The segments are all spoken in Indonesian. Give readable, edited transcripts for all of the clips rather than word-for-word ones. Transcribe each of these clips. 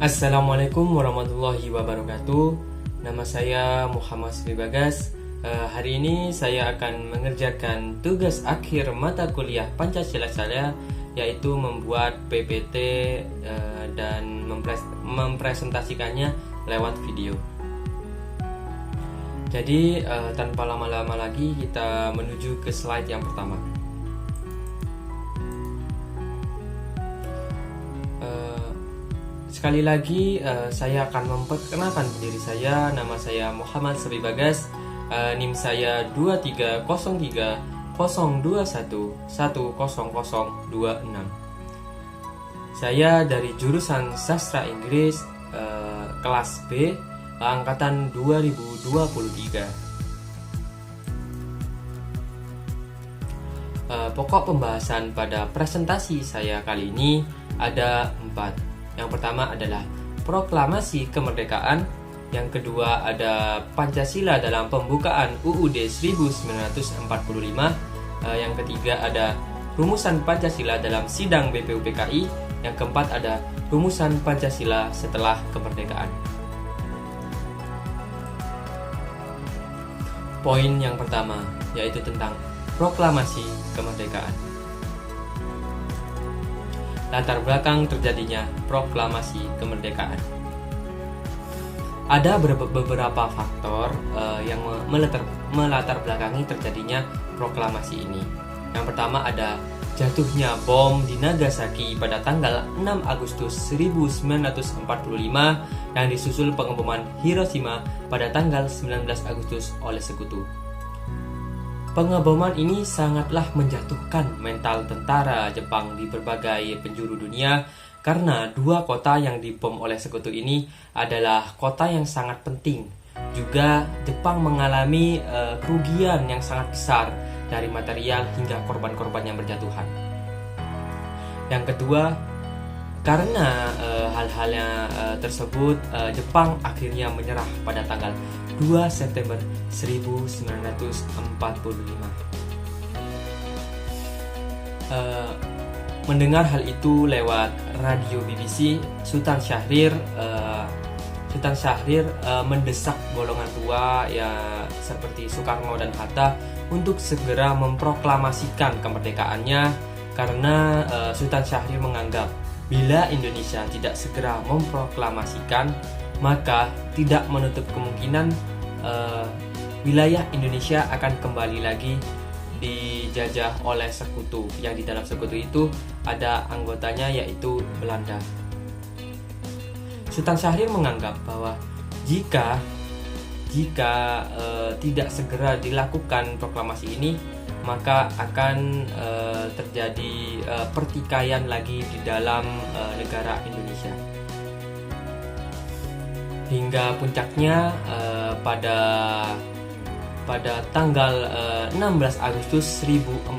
Assalamualaikum warahmatullahi wabarakatuh. Nama saya Muhammad Sri Bagas. Hari ini saya akan mengerjakan tugas akhir mata kuliah Pancasila saya, yaitu membuat PPT dan mempresentasikannya lewat video. Jadi tanpa lama-lama lagi kita menuju ke slide yang pertama. Sekali lagi saya akan memperkenalkan diri saya. Nama saya Muhammad Sri Bagas. NIM saya 2302021100026. Saya dari jurusan Sastra Inggris kelas B angkatan 2023. Pokok pembahasan pada presentasi saya kali ini ada 4. Yang pertama adalah proklamasi kemerdekaan. Yang kedua ada Pancasila dalam pembukaan UUD 1945. Yang ketiga ada rumusan Pancasila dalam sidang BPUPKI. Yang keempat ada rumusan Pancasila setelah kemerdekaan. Poin yang pertama yaitu tentang proklamasi kemerdekaan. Latar belakang terjadinya proklamasi kemerdekaan. Ada beberapa faktor yang melatar belakangi terjadinya proklamasi ini. Yang pertama ada jatuhnya bom di Nagasaki pada tanggal 6 Agustus 1945 yang disusul pengeboman Hiroshima pada tanggal 19 Agustus oleh Sekutu. Pengeboman ini sangatlah menjatuhkan mental tentara Jepang di berbagai penjuru dunia karena dua kota yang dibom oleh Sekutu ini adalah kota yang sangat penting. Juga Jepang mengalami kerugian yang sangat besar dari material hingga korban-korban yang berjatuhan. Yang kedua, karena hal-hal tersebut Jepang akhirnya menyerah pada tanggal 2 September 1945. Mendengar hal itu lewat radio BBC, Sultan Syahrir mendesak golongan tua ya seperti Soekarno dan Hatta untuk segera memproklamasikan kemerdekaannya karena Sultan Syahrir menganggap bila Indonesia tidak segera memproklamasikan, maka tidak menutup kemungkinan wilayah Indonesia akan kembali lagi dijajah oleh Sekutu. Yang di dalam Sekutu itu ada anggotanya yaitu Belanda. Sultan Syahrir menganggap bahwa jika tidak segera dilakukan proklamasi ini, maka akan terjadi pertikaian lagi di dalam negara Indonesia. Hingga puncaknya pada tanggal 16 Agustus 1945,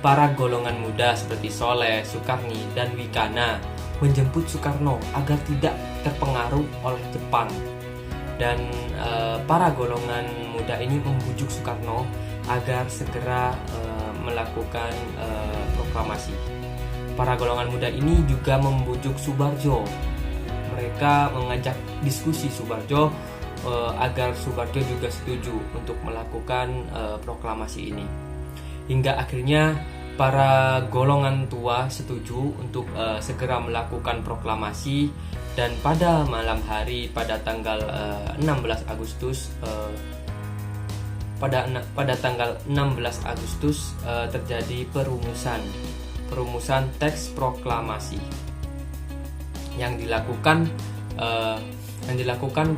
para golongan muda seperti Soleh, Sukarni, dan Wikana menjemput Soekarno agar tidak terpengaruh oleh Jepang. Dan para golongan muda ini membujuk Soekarno agar segera melakukan proklamasi. Para golongan muda ini juga membujuk Soebarjo. Mereka mengajak diskusi Soebarjo agar Soebarjo juga setuju untuk melakukan proklamasi ini. Hingga akhirnya para golongan tua setuju untuk segera melakukan proklamasi. Dan pada malam hari pada tanggal 16 Agustus pada tanggal 16 Agustus terjadi perumusan teks proklamasi yang dilakukan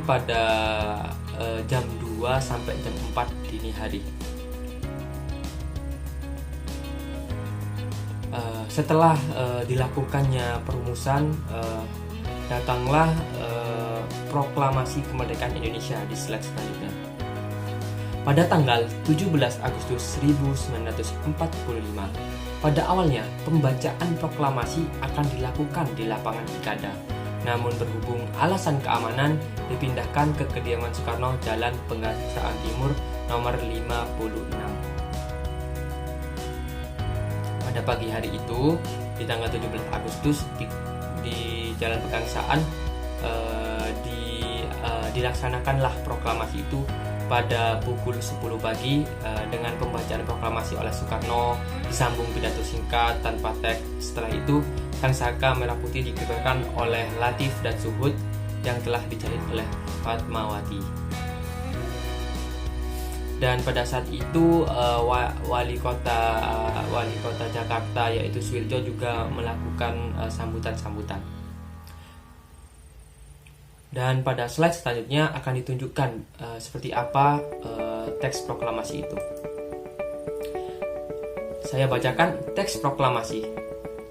pada jam 2 sampai jam 4 dini hari. Setelah dilakukannya perumusan, datanglah proklamasi kemerdekaan Indonesia di slide selanjutnya. Pada tanggal 17 Agustus 1945, pada awalnya pembacaan proklamasi akan dilakukan di lapangan Ikada. Namun berhubung alasan keamanan, dipindahkan ke kediaman Soekarno, Jalan Pegangsaan Timur nomor 56. Pada pagi hari itu, di tanggal 17 Agustus di Jalan Pegangsaan dilaksanakanlah proklamasi itu pada pukul 10 pagi dengan pembacaan proklamasi oleh Soekarno, disambung pidato singkat tanpa teks. Setelah itu, Sang Saka Merah Putih dikibarkan oleh Latif dan Suhud yang telah dijalin oleh Fatmawati. Dan pada saat itu wali kota Jakarta yaitu Suwirjo juga melakukan sambutan-sambutan. Dan pada slide selanjutnya akan ditunjukkan seperti apa teks proklamasi itu. Saya bacakan teks proklamasi.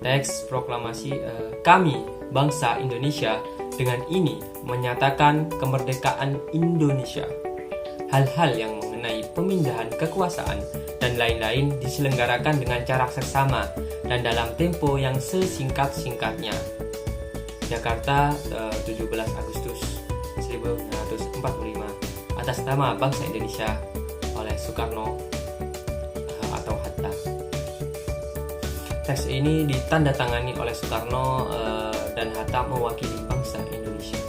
Teks proklamasi kami, bangsa Indonesia, dengan ini menyatakan kemerdekaan Indonesia. Hal-hal yang mengenai pemindahan kekuasaan dan lain-lain diselenggarakan dengan cara seksama dan dalam tempo yang sesingkat-singkatnya. Jakarta, 17 Agustus 1945, atas nama bangsa Indonesia oleh Soekarno atau Hatta. Teks ini ditandatangani oleh Soekarno dan Hatta mewakili bangsa Indonesia.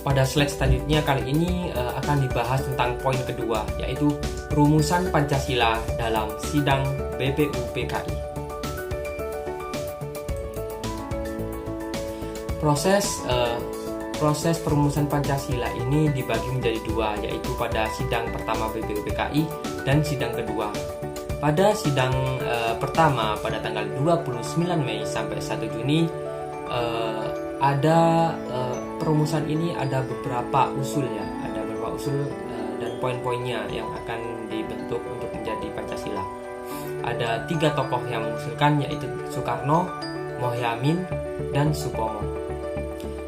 Pada slide selanjutnya kali ini akan dibahas tentang poin kedua, yaitu rumusan Pancasila dalam sidang BPUPKI. Proses perumusan Pancasila ini dibagi menjadi dua, yaitu pada sidang pertama BPUPKI dan sidang kedua. Pada sidang pertama pada tanggal 29 Mei sampai 1 Juni ada perumusan ini ada beberapa usul ya, dan poin-poinnya yang akan dibentuk untuk menjadi Pancasila. Ada 3 tokoh yang mengusulkan, yaitu Soekarno, Mohyamin, dan Supomo.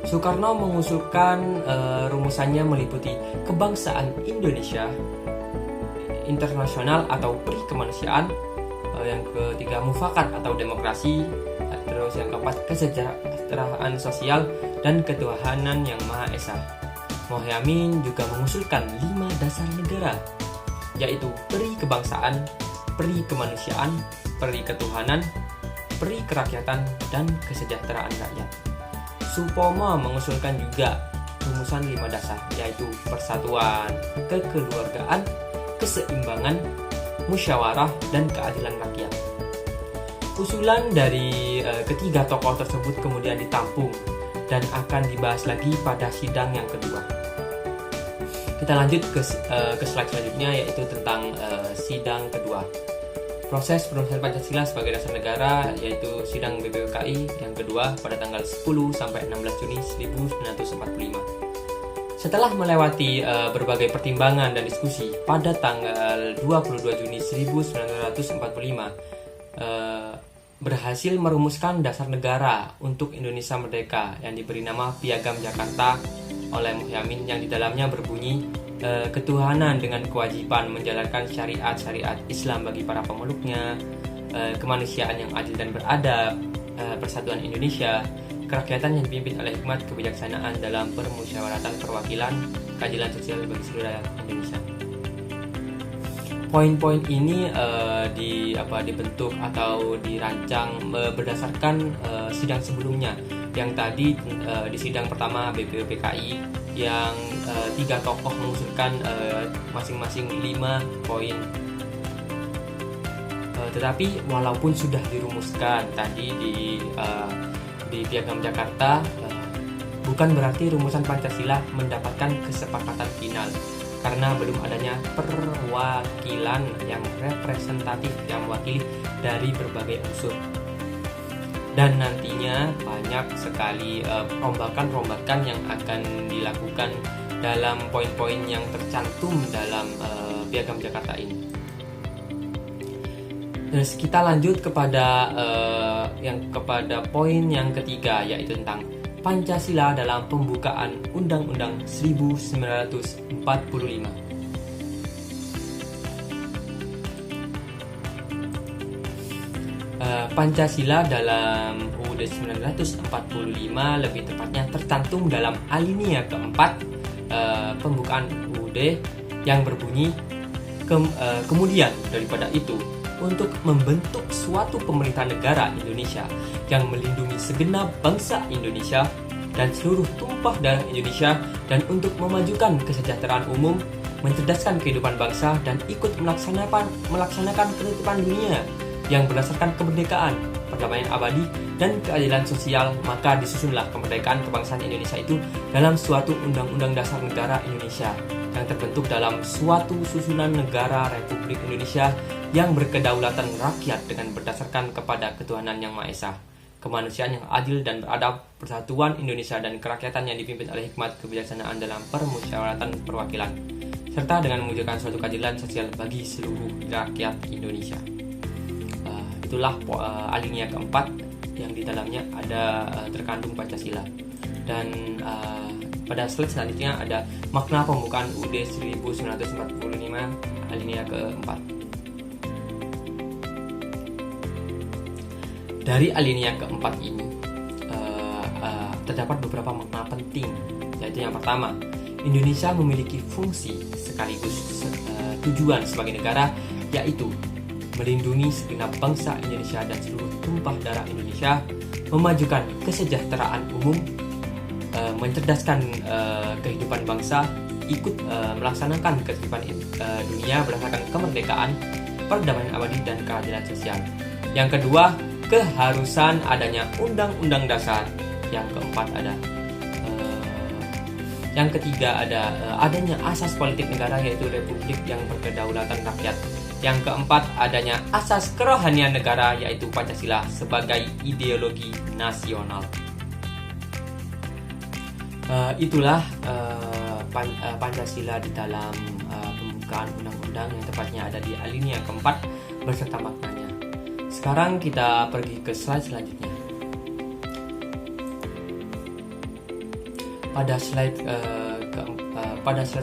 Soekarno mengusulkan rumusannya meliputi kebangsaan Indonesia, internasional atau perikemanusiaan, yang ketiga mufakat atau demokrasi, terus yang keempat kesejahteraan sosial dan ketuhanan yang Maha Esa. Mohyamin juga mengusulkan 5 dasar negara, yaitu peri kebangsaan, peri kemanusiaan, peri ketuhanan, peri kerakyatan, dan kesejahteraan rakyat. Supomo mengusulkan juga rumusan 5 dasar, yaitu persatuan, kekeluargaan, keseimbangan, musyawarah, dan keadilan rakyat. Usulan dari ketiga tokoh tersebut kemudian ditampung dan akan dibahas lagi pada sidang yang kedua. Kita lanjut ke slide selanjutnya, yaitu tentang sidang kedua. Proses perumusan Pancasila sebagai dasar negara, yaitu sidang BPUPKI yang kedua pada tanggal 10 sampai 16 Juni 1945. Setelah melewati berbagai pertimbangan dan diskusi, pada tanggal 22 Juni 1945 berhasil merumuskan dasar negara untuk Indonesia Merdeka yang diberi nama Piagam Jakarta oleh Mohyamin, yang di dalamnya berbunyi ketuhanan dengan kewajiban menjalankan syariat-syariat Islam bagi para pemeluknya, kemanusiaan yang adil dan beradab, persatuan Indonesia, kerakyatan yang dipimpin oleh hikmat kebijaksanaan dalam permusyawaratan perwakilan, keadilan sosial bagi seluruh rakyat Indonesia. Poin-poin ini dibentuk atau dirancang berdasarkan sidang sebelumnya, yang tadi di sidang pertama BPUPKI yang 3 tokoh mengusulkan masing-masing 5 poin. Tetapi walaupun sudah dirumuskan tadi di Piagam Jakarta, bukan berarti rumusan Pancasila mendapatkan kesepakatan final, karena belum adanya perwakilan yang representatif yang mewakili dari berbagai unsur. Dan nantinya banyak sekali rombakan-rombakan yang akan dilakukan dalam poin-poin yang tercantum dalam Piagam Jakarta ini. Terus kita lanjut kepada poin yang ketiga, yaitu tentang Pancasila dalam pembukaan Undang-Undang 1945. Pancasila dalam UUD 1945 lebih tepatnya tercantum dalam alinea keempat pembukaan UUD yang berbunyi Kemudian daripada itu, untuk membentuk suatu pemerintahan negara Indonesia yang melindungi segenap bangsa Indonesia dan seluruh tumpah darah Indonesia, dan untuk memajukan kesejahteraan umum, mencerdaskan kehidupan bangsa, dan ikut melaksanakan penutupan dunia yang berdasarkan kemerdekaan, perdamaian abadi, dan keadilan sosial, maka disusunlah kemerdekaan kebangsaan Indonesia itu dalam suatu Undang-Undang Dasar Negara Indonesia yang terbentuk dalam suatu susunan negara Republik Indonesia yang berkedaulatan rakyat dengan berdasarkan kepada ketuhanan yang Maha Esa, kemanusiaan yang adil dan beradab, persatuan Indonesia dan kerakyatan yang dipimpin oleh hikmat kebijaksanaan dalam permusyawaratan perwakilan, serta dengan mewujudkan suatu keadilan sosial bagi seluruh rakyat Indonesia. Itulah alinea keempat yang di dalamnya ada terkandung Pancasila. Dan pada slide selanjutnya ada makna pembukaan UUD 1945 alinea keempat. Dari alinea keempat ini terdapat beberapa makna penting, yaitu yang pertama, Indonesia memiliki fungsi sekaligus tujuan sebagai negara, yaitu melindungi segenap bangsa Indonesia dan seluruh tumpah darah Indonesia, memajukan kesejahteraan umum, mencerdaskan kehidupan bangsa, ikut melaksanakan kehidupan dunia berdasarkan kemerdekaan, perdamaian abadi, dan keadilan sosial. Yang kedua, keharusan adanya Undang-Undang Dasar. Yang keempat yang ketiga adanya asas politik negara, yaitu republik yang berkedaulatan rakyat. Yang keempat, adanya asas kerohanian negara, yaitu Pancasila sebagai ideologi nasional. Itulah Pancasila di dalam pembukaan undang-undang, yang tepatnya ada di alinea keempat beserta maknanya. Sekarang kita pergi ke slide selanjutnya. Pada slide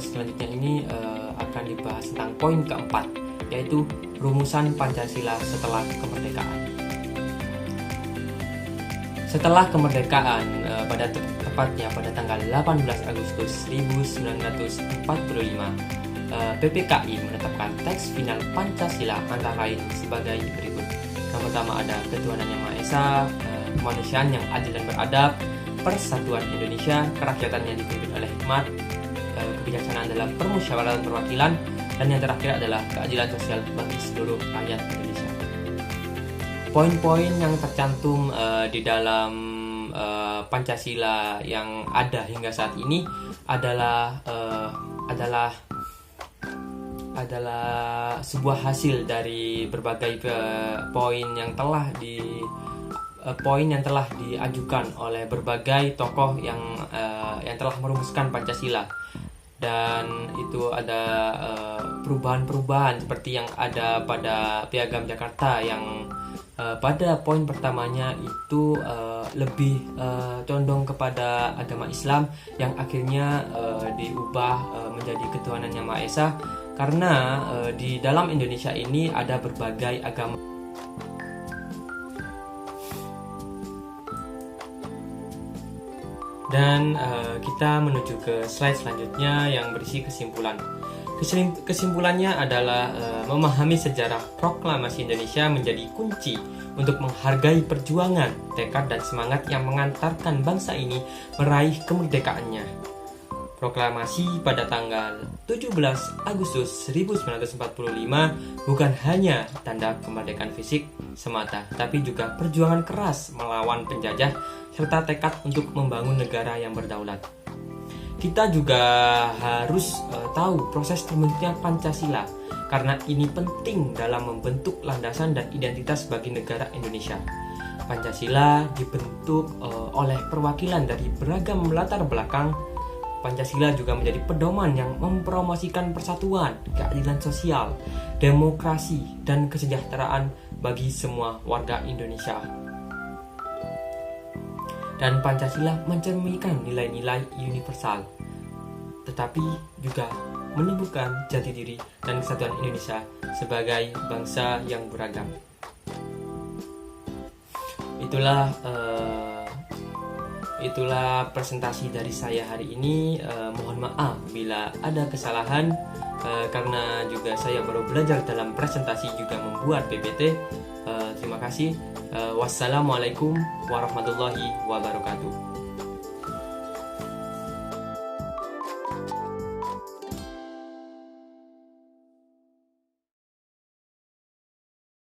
selanjutnya ini akan dibahas tentang poin keempat, yaitu rumusan Pancasila setelah kemerdekaan. Setelah kemerdekaan, tepatnya pada tanggal 18 Agustus 1945, PPKI menetapkan teks final Pancasila antara lain sebagai berikut. Yang pertama ada ketuhanan yang Maha Esa, kemanusiaan yang adil dan beradab, persatuan Indonesia, kerakyatan yang dipimpin oleh hikmat, kebijaksanaan dalam permusyawaratan perwakilan, dan yang terakhir adalah keadilan sosial bagi seluruh rakyat Indonesia. Poin-poin yang tercantum di dalam Pancasila yang ada hingga saat ini adalah sebuah hasil dari berbagai poin yang telah diajukan oleh berbagai tokoh yang telah merumuskan Pancasila. Dan itu ada perubahan-perubahan seperti yang ada pada Piagam Jakarta, yang pada poin pertamanya itu lebih condong kepada agama Islam, yang akhirnya diubah menjadi ketuhanan yang Maha Esa, karena di dalam Indonesia ini ada berbagai agama. Dan kita menuju ke slide selanjutnya yang berisi kesimpulan. Kesimpulannya adalah memahami sejarah proklamasi Indonesia menjadi kunci untuk menghargai perjuangan, tekad, dan semangat yang mengantarkan bangsa ini meraih kemerdekaannya. Proklamasi pada tanggal 17 Agustus 1945 bukan hanya tanda kemerdekaan fisik semata, tapi juga perjuangan keras melawan penjajah serta tekad untuk membangun negara yang berdaulat. Kita juga harus tahu proses terbentuknya Pancasila, karena ini penting dalam membentuk landasan dan identitas bagi negara Indonesia. Pancasila dibentuk oleh perwakilan dari beragam latar belakang. Pancasila juga menjadi pedoman yang mempromosikan persatuan, keadilan sosial, demokrasi, dan kesejahteraan bagi semua warga Indonesia. Dan Pancasila mencerminkan nilai-nilai universal, tetapi juga menumbuhkan jati diri dan kesatuan Indonesia sebagai bangsa yang beragam. itulah presentasi dari saya hari ini. Mohon maaf bila ada kesalahan, karena juga saya baru belajar dalam presentasi juga membuat PPT. Terima kasih. Wassalamualaikum warahmatullahi wabarakatuh.